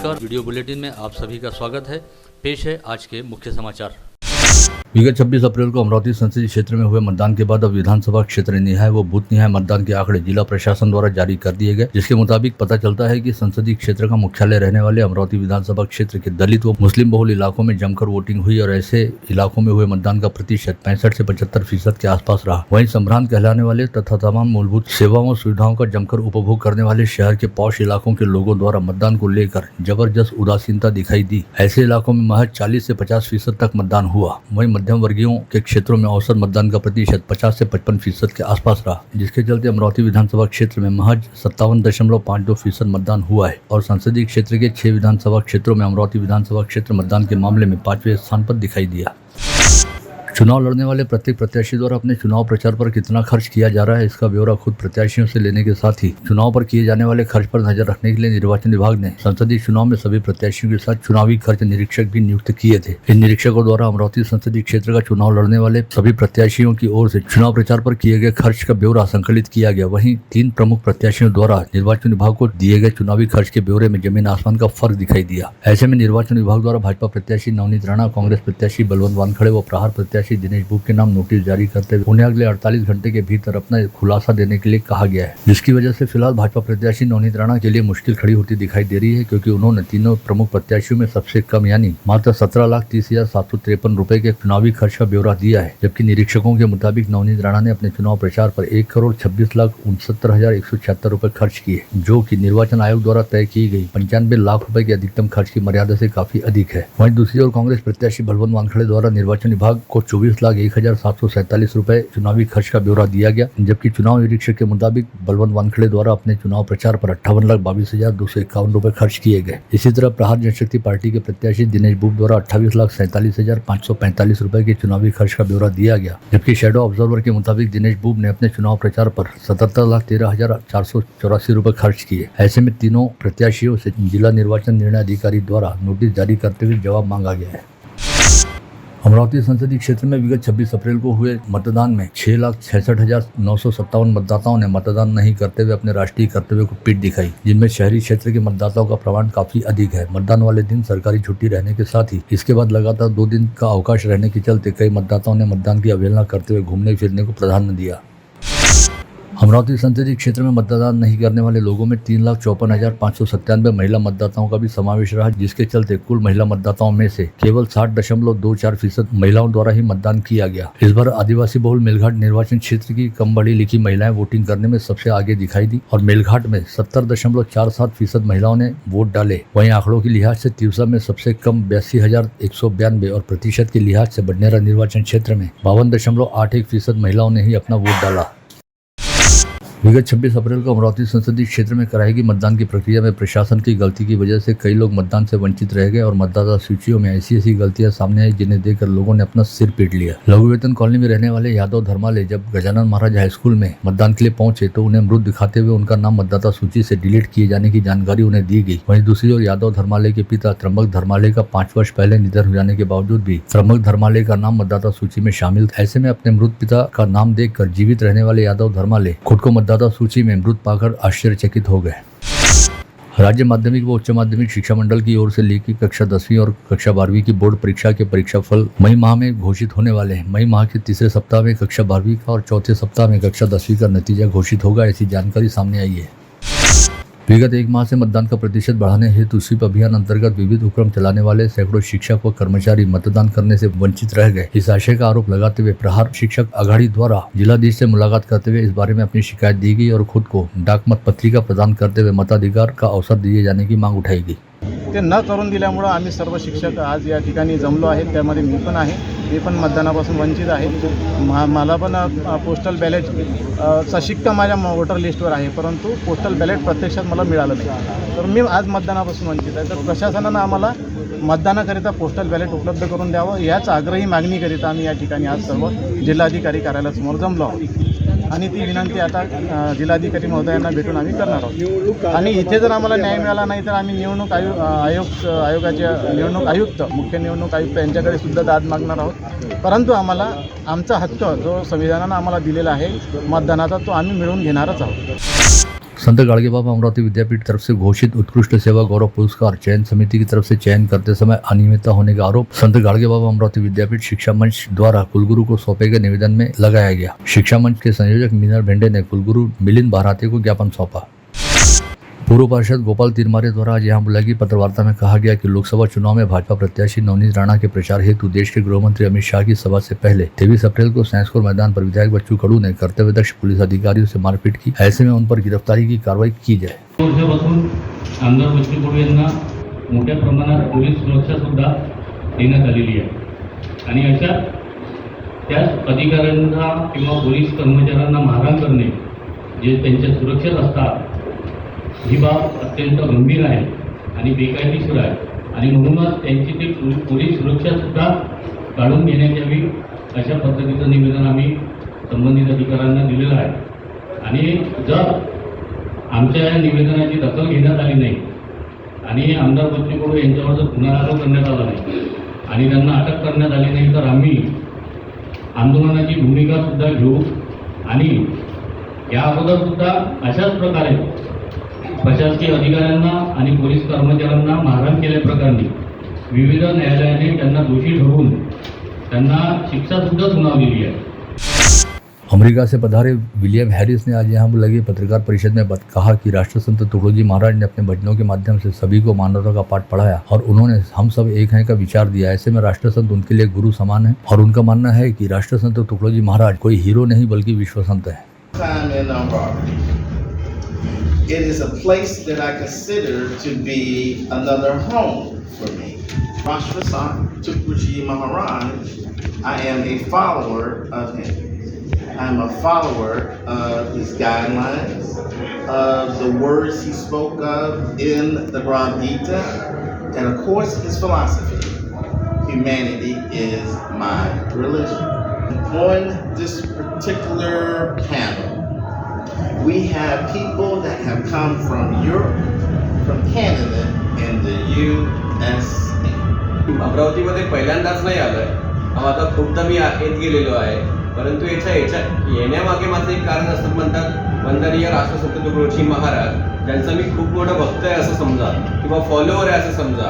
नमस्कार, video bulletin में आप सभी का स्वागत है। पेश है आज के मुख्य समाचार। विगत 26 अप्रैल को अमरावती संसदीय क्षेत्र में हुए मतदान के बाद अब विधानसभा क्षेत्र निहाय व बूथ निहाय मतदान के आंकड़े जिला प्रशासन द्वारा जारी कर दिए गए, जिसके मुताबिक पता चलता है कि संसदीय क्षेत्र का मुख्यालय रहने वाले अमरावती विधानसभा क्षेत्र के दलित व मुस्लिम बहुल इलाकों में जमकर वोटिंग हुई और ऐसे इलाकों में हुए मतदान का प्रतिशत 65 से 75% के आसपास रहा। वहीं संभ्रांत कहलाने वाले तथा तमाम मूलभूत सेवाओं और सुविधाओं का जमकर उपभोग करने वाले शहर के पौष इलाकों के लोगों द्वारा मतदान को लेकर जबरदस्त उदासीनता दिखाई दी। ऐसे इलाकों में महज 40 से 50% तक मतदान हुआ। वहीं मध्यम वर्गीयों के क्षेत्रों में औसत मतदान का प्रतिशत 50 से 55% के आसपास रहा, जिसके चलते अमरावती विधानसभा क्षेत्र में महज 57.52% मतदान हुआ है और संसदीय क्षेत्र के 6 विधानसभा क्षेत्रों में अमरावती विधानसभा क्षेत्र मतदान के मामले में 5वें स्थान पर दिखाई दिया। चुनाव लड़ने वाले प्रत्येक प्रत्याशी द्वारा अपने चुनाव प्रचार पर कितना खर्च किया जा रहा है, इसका ब्यौरा खुद प्रत्याशियों से लेने के साथ ही चुनाव पर किए जाने वाले खर्च पर नजर रखने के लिए निर्वाचन विभाग ने संसदीय चुनाव में सभी प्रत्याशियों के साथ चुनावी खर्च निरीक्षक भी नियुक्त किए थे। इन निरीक्षकों द्वारा अमरावती संसदीय क्षेत्र का चुनाव लड़ने वाले सभी प्रत्याशियों की ओर से चुनाव प्रचार पर किए गए खर्च का ब्यौरा संकलित किया गया। वहीं 3 प्रमुख प्रत्याशियों द्वारा निर्वाचन विभाग को दिए गए चुनावी खर्च के ब्यौरे में जमीन आसमान का फर्क दिखाई दिया। ऐसे में निर्वाचन विभाग द्वारा भाजपा प्रत्याशी नवनीत राणा, कांग्रेस प्रत्याशी बलवंत वानखड़े व प्रहार प्रत्याशी दिनेश बुब के नोटिस जारी करते हुए उन्हें अगले 48 घंटे के भीतर अपना खुलासा देने के लिए कहा गया है, जिसकी वजह से फिलहाल भाजपा प्रत्याशी नवनीत राणा के लिए मुश्किल खड़ी होती दिखाई दे रही है, क्योंकि उन्होंने तीनों प्रमुख प्रत्याशियों में सबसे कम यानी मात्र 17,30,753 रुपए के चुनावी खर्च का ब्यौरा दिया है। जबकि निरीक्षकों के मुताबिक नवनीत राणा ने अपने चुनाव प्रचार पर 1,26,69,176 रुपए खर्च किए, जो की निर्वाचन आयोग द्वारा तय की गई 95 लाख रुपए की अधिकतम खर्च की मर्यादा से काफी अधिक है। वहीं दूसरी ओर कांग्रेस प्रत्याशी बलवंत वानखड़े द्वारा निर्वाचन विभाग को 24,01,747 रुपए चुनावी खर्च का ब्यौरा दिया गया, जबकि चुनाव निरीक्षक के मुताबिक बलवंत वानखड़े द्वारा अपने चुनाव प्रचार पर 58,22,251 रुपए खर्च किए गए। इसी तरह प्रहार जनशक्ति पार्टी के प्रत्याशी दिनेश बुब द्वारा 28,47,545 रुपए के चुनावी खर्च का ब्यौरा दिया गया, जबकि शैडो ऑब्जर्वर के मुताबिक दिनेश बुब ने अपने चुनाव प्रचार पर 77,13,484 रुपए खर्च किए। ऐसे में तीनों प्रत्याशियों से जिला निर्वाचन निर्णय अधिकारी द्वारा नोटिस जारी करते हुए जवाब मांगा गया है। अमरावती संसदीय क्षेत्र में विगत 26 अप्रैल को हुए मतदान में 6,66,957 मतदाताओं ने मतदान नहीं करते हुए अपने राष्ट्रीय कर्तव्य को पीठ दिखाई, जिनमें शहरी क्षेत्र के मतदाताओं का प्रमाण काफी अधिक है। मतदान वाले दिन सरकारी छुट्टी रहने के साथ ही इसके बाद लगातार 2 दिन का अवकाश रहने के चलते कई मतदाताओं ने मतदान की अवहेलना करते हुए घूमने फिरने को प्राधान्य दिया। अमरावती संसदीय क्षेत्र में मतदान नहीं करने वाले लोगों में 3,54,597 महिला मतदाताओं का भी समावेश रहा, जिसके चलते कुल महिला मतदाताओं में से केवल 60.24% महिलाओं द्वारा ही मतदान किया गया। इस बार आदिवासी बहुल मेलघाट निर्वाचन क्षेत्र की कम पढ़ी लिखी महिलाएं वोटिंग करने में सबसे आगे दिखाई दी और मेलघाट में 70.47% महिलाओं ने वोट डाले। वहीं आंकड़ों के लिहाज से तिवसा में सबसे कम 82,192 और प्रतिशत के लिहाज से बडनेरा निर्वाचन क्षेत्र में 52.81% महिलाओं ने ही अपना वोट डाला। विगत 26 अप्रैल को अमरावती संसदीय क्षेत्र में कराई गई मतदान की प्रक्रिया में प्रशासन की गलती की वजह से कई लोग मतदान से वंचित रह गए और मतदाता सूचियों में ऐसी गलतियां सामने आई, जिन्हें देखकर लोगों ने अपना सिर पीट लिया। लघु वेतन कॉलोनी में रहने वाले यादव धर्माले जब गजानन महाराज हाई स्कूल में मतदान के लिए पहुंचे तो उन्हें मृत दिखाते हुए उनका नाम मतदाता सूची से डिलीट किए जाने की जानकारी उन्हें दी गई। वहीं दूसरी ओर यादव धर्माले के पिता त्र्यंबक धर्माले का 5 वर्ष पहले निधन हो जाने के बावजूद भी त्र्यंबक धर्माले का नाम मतदाता सूची में शामिल। ऐसे में अपने मृत पिता का नाम देखकर जीवित रहने वाले यादव धर्माले खुद को मतदाता सूची में पाकर आश्चर्यचकित हो गए। राज्य माध्यमिक व उच्च माध्यमिक शिक्षा मंडल की ओर से ली गई कक्षा 10वीं और कक्षा 12वीं की बोर्ड परीक्षा के परीक्षाफल मई माह में घोषित होने वाले हैं। मई माह के तीसरे सप्ताह में कक्षा 12वीं का और चौथे सप्ताह में कक्षा 10वीं का नतीजा घोषित होगा, ऐसी जानकारी सामने आई है। विगत 1 माह से मतदान का प्रतिशत बढ़ाने हेतु स्वीप अभियान अंतर्गत विविध उपक्रम चलाने वाले सैकड़ों शिक्षक व कर्मचारी मतदान करने से वंचित रह गए। इस आशय का आरोप लगाते हुए प्रहार शिक्षक अघाड़ी द्वारा जिलाधीश से मुलाकात करते हुए इस बारे में अपनी शिकायत दी गई और खुद को डाक मत पत्रिका प्रदान करते हुए मताधिकार का अवसर दिए जाने की मांग उठाई गई। ते न करून दिल्यामुळं आम्ही सर्व शिक्षक आज या ठिकाणी जमलो आहे। त्यामध्ये मी पण आहे, मी पण मतदानापासून वंचित आहे। मला पण पोस्टल बॅलेट चा शिक्का माझ्या वोटर लिस्टवर आहे, परंतु पोस्टल बॅलेट प्रत्यक्षात मला मिळालं नाही, तर मी आज मतदानापासून वंचित आहे। तर प्रशासनानं आम्हाला मतदानाकरिता पोस्टल बॅलेट उपलब्ध करून द्यावं याच आग्रही मागणीकरिता आम्ही या ठिकाणी आज सर्व जिल्हाधिकारी कार्यालयासमोर जमलो आहोत आणि ती विनंती आता जिल्हाधिकारी महोदयांना भेटून आम्ही करणार आहोत। आणि इथे जर आम्हाला न्याय मिळाला नाही तर आम्ही निवडणूक आयोगाचे निवडणूक आयुक्त, मुख्य निवडणूक आयुक्त यांच्याकडे सुद्धा दाद मागणार आहोत। परंतु आम्हाला आमचा हक्क जो संविधानानं आम्हाला दिलेला आहे मतदानाचा तो आम्ही मिळवून घेणारच आहोत। संत गाडगेबाबा अमरावती विद्यापीठ तरफ से घोषित उत्कृष्ट सेवा गौरव पुरस्कार चयन समिति की तरफ से चयन करते समय अनियमितता होने का आरोप संत गाडगेबाबा अमरावती विद्यापीठ शिक्षा मंच द्वारा कुलगुरु को सौंपे गए निवेदन में लगाया गया। शिक्षा मंच के संयोजक मीनर भेंडे ने कुलगुरु मिलिंद बहराते को ज्ञापन सौंपा। पूर्व पार्षद गोपाल तिरमारे द्वारा आज यहां बुलाई गई पत्रवार्ता में कहा गया कि लोकसभा चुनाव में भाजपा प्रत्याशी नवनीत राणा के प्रचार हेतु देश के गृह मंत्री अमित शाह की सभा से पहले 23 अप्रैल को सैंसकोर मैदान पर विधायक बच्चू कडू ने कर्तव्यदक्ष पुलिस अधिकारियों से मारपीट की। ऐसे में उन पर गिरफ्तारी की कार्रवाई की जाए। वर्षापासून आमदार बच्चू कडू यांना मोठ्या प्रमाणात पोलीस सुरक्षा सुद्धा देण्यात आलेली आहे आणि अशा त्याच अधिकाऱ्यांना किंवा पोलीस कर्मचाऱ्यांना मारहाण करणे जे त्यांच्या सुरक्षेत असतात ही बाब अत्यंत गंभीर आहे आणि बेकायदेशीर आहे आणि म्हणूनच त्यांची ती पोलीस सुरक्षासुद्धा काढून घेण्यात यावी अशा पद्धतीचं निवेदन आम्ही संबंधित अधिकाऱ्यांना दिलेलं आहे। आणि जर आमच्या या निवेदनाची दखल घेण्यात आली नाही आणि आमदार बच्चू कडू यांच्यावर जर गुन्हा दाखल करण्यात आला नाही आणि त्यांना अटक करण्यात आली नाही तर आम्ही आंदोलनाची भूमिकासुद्धा घेऊ आणि या अगोदरसुद्धा अशाच प्रकारे प्रशासकीय अधिकाऱ्यांना आणि पोलीस कर्मचाऱ्यांना मारहाण केल्याप्रकरणी विविध न्यायालयाने त्यांना दोषी ठरवून त्यांना शिक्षासुद्धा सुनावलेली आहे। अमेरिका से पधारे विलियम हैरिस ने आज यहाँ बुलाई गई पत्रकार परिषद में कहा कि राष्ट्रसंत तुकडोजी महाराज ने अपने भजनों के माध्यम से सभी को मानवता का पाठ पढ़ाया और उन्होंने हम सब एक हैं का विचार दिया। ऐसे में राष्ट्रसंत उनके लिए गुरु समान है और उनका मानना है कि राष्ट्रसंत तुकडोजी महाराज कोई हीरो नहीं बल्कि विश्व संत है। It is a place that I consider to be another home for me. Rashtrasant Tukaji Maharaj, I am a follower of him. I am a follower of his guidelines, of the words he spoke of in the Bhagavad Gita, and of course his philosophy. Humanity is my religion. On this particular panel, we have people that have come from Europe, from Canada, and the USA. अमरावतीमध्ये पहिल्यांदाच नाही आलोय, आता खूपदा मी येत गेलेलो आहे, परंतु याच्या येण्यामागे माझं एक कारण असं म्हणतात वंदनीय राष्ट्रसंत तुकडोजी महाराज ज्यांचा मी खूप मोठा भक्त आहे असं समजा किंवा फॉलोअर आहे असं समजा,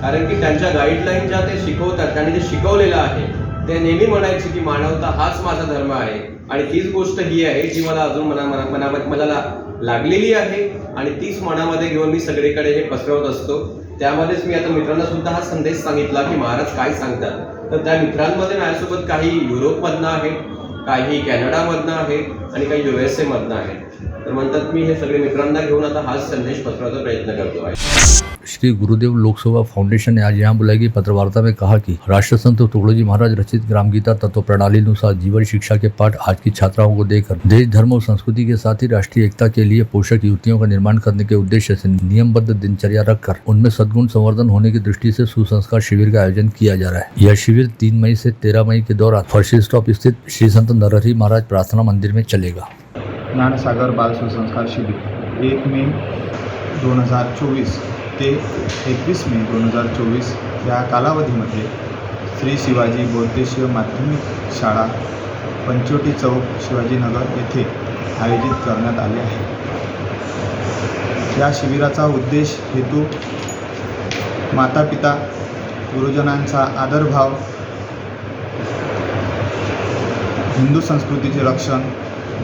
कारण की त्यांच्या गाईडलाईन ज्या ते शिकवतात त्यांनी जे शिकवलेलं आहे ते नेहमी म्हणायचे की मानवता हाच माझा धर्म आहे आणि तीच गोष्ट ही आहे जी मला अजून मनामध्ये मला लागलेली आहे आणि तीच मनामध्ये घेऊन मी सगळीकडे हे पसरवत असतो। त्यामध्येच मी आता मित्रांना सुद्धा हा संदेश सांगितला की महाराज काय सांगतात, तर त्या मित्रांमध्ये माझ्यासोबत काही युरोपमधनं आहेत, काही कॅनडामधनं आहेत आणि काही USA मधनं आहेत। तर म्हणतात मी हे सगळे मित्रांना घेऊन आता हाच संदेश पसरवण्याचा प्रयत्न करतो आहे। श्री गुरुदेव लोकसेवा फाउंडेशन ने आज यहाँ बुलाई गई पत्रवार्ता में कहा कि राष्ट्रसंत तुकडोजी महाराज रचित ग्राम गीता तत्व प्रणाली अनुसार जीवन शिक्षा के पाठ आज की छात्राओं को देकर देश धर्म और संस्कृति के साथ ही राष्ट्रीय एकता के लिए पोषक युवतियों का निर्माण करने के उद्देश्य से नियमबद्ध दिनचर्या रखकर उनमें सद्गुण संवर्धन होने की दृष्टि से सुसंस्कार शिविर का आयोजन किया जा रहा है। यह शिविर 3 मई से 13 मई के दौरान फर्शी स्टॉप स्थित श्री संत नरहरि महाराज प्रार्थना मंदिर में चलेगा। ज्ञानसागर बाल सुसंस्कार शिबिर 1 मे 2024 ते 21 मे 2024 या कालावधीमध्ये श्री शिवाजी बौद्धेश्वर माध्यमिक शाळा पंचवटी चौक शिवाजीनगर येथे आयोजित करण्यात आले आहे। या शिबिराचा उद्देश हेतू माता पिता गुरुजनांचा आदरभाव, हिंदू संस्कृतीचे रक्षण,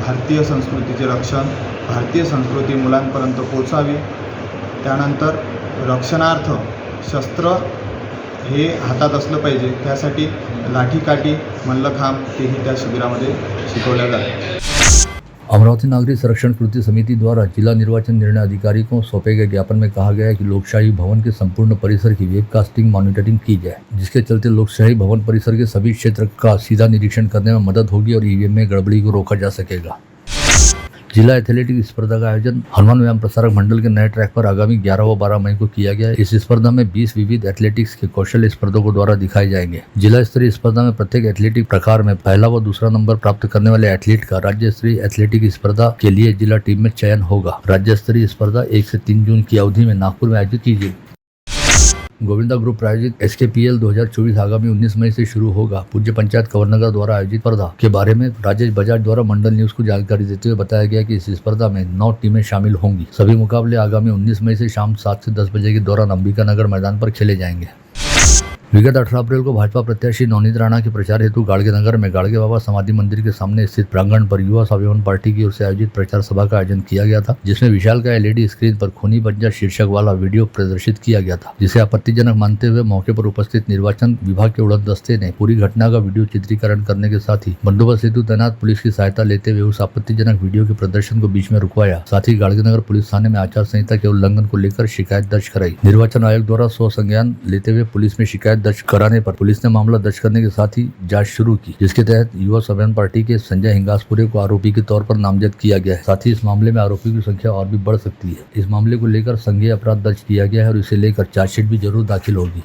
भारतीय संस्कृतीचे रक्षण, भारतीय संस्कृती मुलांपर्यंत पोहोचावी, त्यानंतर रक्षणार्थ शस्त्र हे हातात असलं पाहिजे, त्यासाठी लाठीकाठी मल्लखांब तेही त्या शिबिरामध्ये शिकवल्या जाते। अमरावती नागरिक संरक्षण कृति समिति द्वारा जिला निर्वाचन निर्णय अधिकारी को सौंपे गए ज्ञापन में कहा गया है कि लोकशाही भवन के संपूर्ण परिसर की वेबकास्टिंग मॉनिटरिंग की जाए, जिसके चलते लोकशाही भवन परिसर के सभी क्षेत्र का सीधा निरीक्षण करने में मदद होगी और ईवीएम में गड़बड़ी को रोका जा सकेगा। जिला एथलेटिक्स स्पर्धा का आयोजन हनुमान व्यायाम प्रसारक मंडल के नए ट्रैक पर आगामी 11 व 12 मई को किया गया है। इस स्पर्धा में 20 विविध एथलेटिक्स के कौशल स्पर्धकों द्वारा दिखाए जाएंगे। जिला स्तरीय स्पर्धा में प्रत्येक एथलेटिक प्रकार में पहला व दूसरा नंबर प्राप्त करने वाले एथलीट का राज्य स्तरीय एथलेटिक स्पर्धा के लिए जिला टीम में चयन होगा। राज्य स्तरीय स्पर्धा 1 से 3 जून की अवधि में नागपुर में आयोजित की जाएगी। गोविंदा ग्रुप प्रायोजित SKPL 2024 आगामी 19 मई से शुरू होगा। पूज्य पंचायत कवरनगर द्वारा आयोजित स्पर्धा के बारे में राजेश बजाज द्वारा मंडल न्यूज को जानकारी देते हुए बताया गया कि इस स्पर्धा में 9 टीमें शामिल होंगी। सभी मुकाबले आगामी 19 मई से शाम 7 से 10 बजे के दौरान अंबिका नगर मैदान पर खेले जाएंगे। विगत 18 अप्रैल को भाजपा प्रत्याशी नवनीत राणा के प्रचार हेतु गाड़गे नगर में गाड़गे बाबा समाधि मंदिर के सामने स्थित प्रांगण पर युवा स्वाभिमान पार्टी की ओर से आयोजित प्रचार सभा का आयोजन किया गया था, जिसमें विशालकाय LED स्क्रीन पर खूनी बंजा शीर्षक वाला वीडियो प्रदर्शित किया गया था, जिसे आपत्तिजनक मानते हुए मौके पर उपस्थित निर्वाचन विभाग के उड़न दस्ते ने पूरी घटना का वीडियो चित्रीकरण करने के साथ ही बंदोबस्त हेतु तैनात पुलिस की सहायता लेते हुए उस आपत्तिजनक वीडियो के प्रदर्शन को बीच में रुकवाया। साथ ही गाड़गे नगर पुलिस थाने में आचार संहिता के उल्लंघन को लेकर शिकायत दर्ज कराई। निर्वाचन आयोग द्वारा स्वसंज्ञान लेते हुए पुलिस में शिकायत दर्ज कराने पर पुलिस ने मामला दर्ज करने के साथ ही जांच शुरू की, जिसके तहत युवा स्वाभिमान पार्टी के संजय हिंगासपुरे को आरोपी के तौर पर नामजद किया गया है। साथ ही इस मामले में आरोपियों की संख्या और भी बढ़ सकती है। इस मामले को लेकर संज्ञेय अपराध दर्ज किया गया है और इसे लेकर चार्जशीट भी जरूर दाखिल होगी।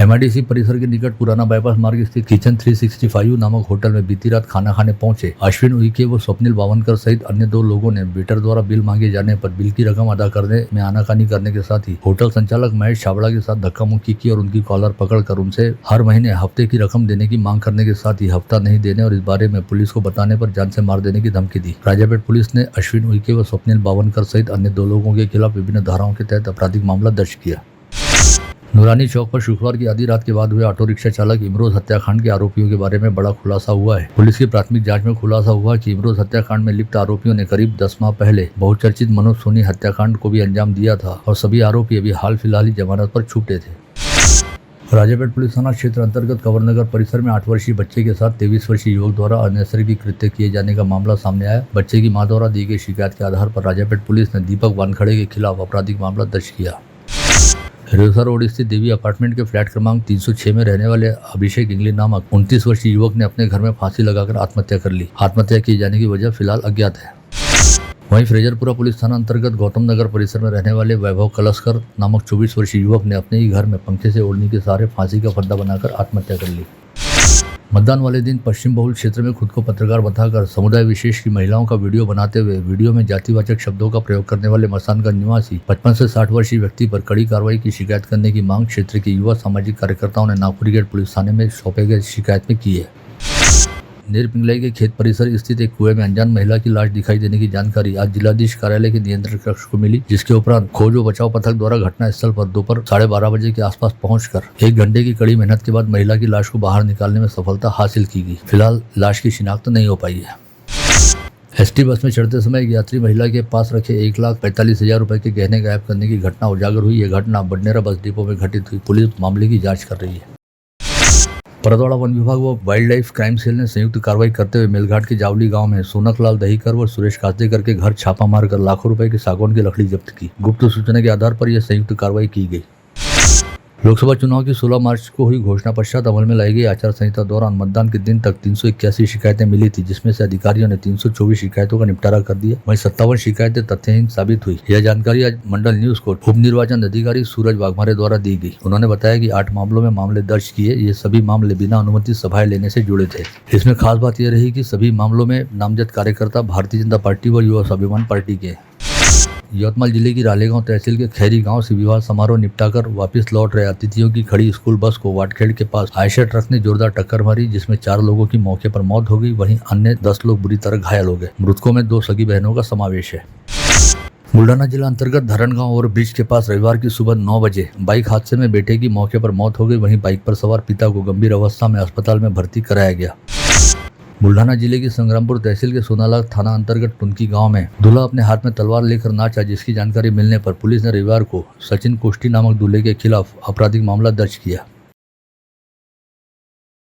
MIDC परिसर के निकट पुराना बाईपास मार्ग स्थित किचन 365 नामक होटल में बीती रात खाना खाने पहुंचे अश्विन उइके व स्वप्निल बावनकर सहित अन्य 2 लोगों ने वेटर द्वारा बिल मांगे जाने पर बिल की रकम अदा करने में आनाकानी करने के साथ ही होटल संचालक महेश छाबड़ा के साथ धक्का मुक्की की और उनकी कॉलर पकड़कर उनसे हर महीने हफ्ते की रकम देने की मांग करने के साथ ही हफ्ता नहीं देने और इस बारे में पुलिस को बताने पर जान से मार देने की धमकी दी। राजापेट पुलिस ने अश्विन उइके व स्वप्निल बावनकर सहित अन्य 2 लोगों के खिलाफ विभिन्न धाराओं के तहत आपराधिक मामला दर्ज किया। नूरानी चौक पर शुक्रवार की आधी रात के बाद हुए ऑटो रिक्शा चालक इमरोज हत्याकांड के आरोपियों के बारे में बड़ा खुलासा हुआ है। पुलिस की प्राथमिक जांच में खुलासा हुआ कि इमरोज हत्याकांड में लिप्त आरोपियों ने करीब 10 माह पहले बहुचर्चित मनोज सोनी हत्याकांड को भी अंजाम दिया था और सभी आरोपी अभी हाल फिलहाल ही जमानत पर छूटे थे। राजापेट पुलिस थाना क्षेत्र अंतर्गत कवरनगर परिसर में 8 वर्षीय बच्चे के साथ 23 वर्षीय युवक द्वारा अनैसर्गिक कृत्य किए जाने का मामला सामने आया। बच्चे की मां द्वारा दी गई शिकायत के आधार पर राजापेट पुलिस ने दीपक वानखड़े के खिलाफ आपराधिक मामला दर्ज किया। रेवसा रोड स्थित देवी अपार्टमेंट के फ्लैट क्रमांक 306 में रहने वाले अभिषेक इंगली नामक 29 वर्षीय युवक ने अपने घर में फांसी लगाकर आत्महत्या कर ली। आत्महत्या किए जाने की वजह फिलहाल अज्ञात है। वहीं फ्रेजरपुरा पुलिस थाना अंतर्गत गौतम नगर परिसर में रहने वाले वैभव कलस्कर नामक 24 वर्षीय युवक ने अपने ही घर में पंखे से ओढ़नी के सहारे फांसी का फंदा बनाकर आत्महत्या कर ली। मतदान वाले दिन पश्चिम बहुल क्षेत्र में खुद को पत्रकार बताकर समुदाय विशेष की महिलाओं का वीडियो बनाते हुए वीडियो में जातिवाचक शब्दों का प्रयोग करने वाले मसानगंज निवासी 55 से 60 वर्षीय व्यक्ति पर कड़ी कार्रवाई की शिकायत करने की मांग क्षेत्र के युवा सामाजिक कार्यकर्ताओं ने नागपुरी गेट पुलिस थाने में सौंपे गए शिकायत में की है। नेरपिंगलाई के खेत परिसर स्थित एक कुएं में अनजान महिला की लाश दिखाई देने की जानकारी आज जिलाधीश कार्यालय के नियंत्रण कक्ष को मिली, जिसके उपरांत खोज व बचाव पथक द्वारा घटनास्थल पर दोपहर 12:30 बजे के आसपास पहुंचकर 1 घंटे की कड़ी मेहनत के बाद महिला की लाश को बाहर निकालने में सफलता हासिल की गई। फिलहाल लाश की शिनाख्त नहीं हो पाई है। ST बस में चढ़ते समय एक यात्री महिला के पास रखे 1,45,000 रुपए के गहने गायब करने की घटना उजागर हुई। यह घटना बडनेरा बस डिपो में घटित हुई। पुलिस मामले की जाँच कर रही है। परतवाड़ा वन विभाग व वाइल्ड लाइफ क्राइम सेल ने संयुक्त कार्रवाई करते हुए मेलघाट के जावली गांव में सोनकलाल दहीकर व सुरेश कास्देकर के घर छापा मारकर लाखों रुपए की सागौन की लकड़ी जब्त की। गुप्त सूचना के आधार पर यह संयुक्त कार्रवाई की गई। लोकसभा चुनाव की 16 मार्च को हुई घोषणा पश्चात अमल में लाई गई आचार संहिता दौरान मतदान के दिन तक 381 शिकायतें मिली थी, जिसमें से अधिकारियों ने 324 शिकायतों का निपटारा कर दिया। वहीं 57 शिकायतें तथ्यहीन साबित हुई। यह जानकारी आज मंडल न्यूज को उप निर्वाचन अधिकारी सूरज वाघमारे द्वारा दी गई। उन्होंने बताया कि 8 मामलों में मामले दर्ज किए। ये सभी मामले बिना अनुमति सभाएं लेने से जुड़े थे। इसमें खास बात यह रही कि सभी मामलों में नामजद कार्यकर्ता भारतीय जनता पार्टी व युवा स्वाभिमान पार्टी के। यवतमाल जिले की रालेगांव तहसील के खैरी गांव से विवाह समारोह निपटाकर वापस लौट रहे अतिथियों की खड़ी स्कूल बस को वाटखेड़ के पास आयशर ट्रक ने जोरदार टक्कर मारी, जिसमें 4 लोगों की मौके पर मौत हो गई। वहीं अन्य 10 लोग बुरी तरह घायल हो गए। मृतकों में 2 सगी बहनों का समावेश है। बुल्ढाना जिला अंतर्गत धरणगांव ओवर ब्रिज के पास रविवार की सुबह 9 बजे बाइक हादसे में बेटे की मौके पर मौत हो गई। वहीं बाइक पर सवार पिता को गंभीर अवस्था में अस्पताल में भर्ती कराया गया। बुल्ढाना जिले की संग्रामपुर तहसील के सोनाला थाना अंतर्गत टुनकी गांव में दूल्हा अपने हाथ में तलवार लेकर नाचा, जिसकी जानकारी मिलने पर पुलिस ने रविवार को सचिन कोष्टी नामक दूल्हे के खिलाफ आपराधिक मामला दर्ज किया।